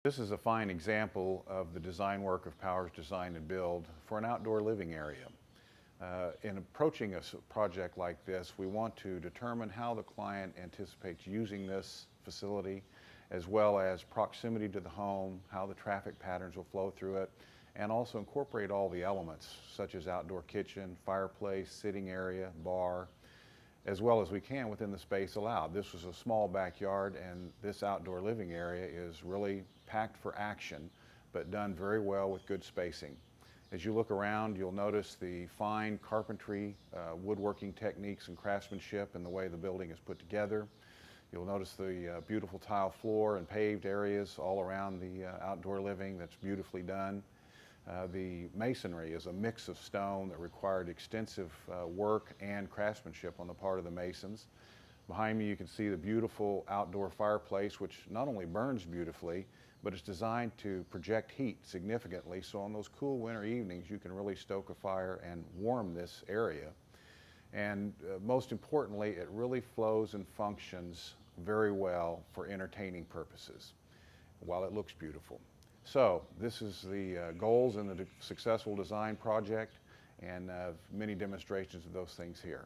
This is a fine example of the design work of Powers Design and Build for an outdoor living area. In approaching a project like this, we want to determine how the client anticipates using this facility, as well as proximity to the home, how the traffic patterns will flow through it, and also incorporate all the elements such as outdoor kitchen, fireplace, sitting area, bar, as well as we can within the space allowed. This was a small backyard, and this outdoor living area is really packed for action, but done very well with good spacing. As you look around, you'll notice the fine carpentry, woodworking techniques and craftsmanship in the way the building is put together. You'll notice the beautiful tile floor and paved areas all around the outdoor living that's beautifully done. The masonry is a mix of stone that required extensive work and craftsmanship on the part of the masons. Behind me you can see the beautiful outdoor fireplace, which not only burns beautifully, but it's designed to project heat significantly, so on those cool winter evenings you can really stoke a fire and warm this area. And most importantly, it really flows and functions very well for entertaining purposes while it looks beautiful. So this is the goals in the successful design project, and many demonstrations of those things here.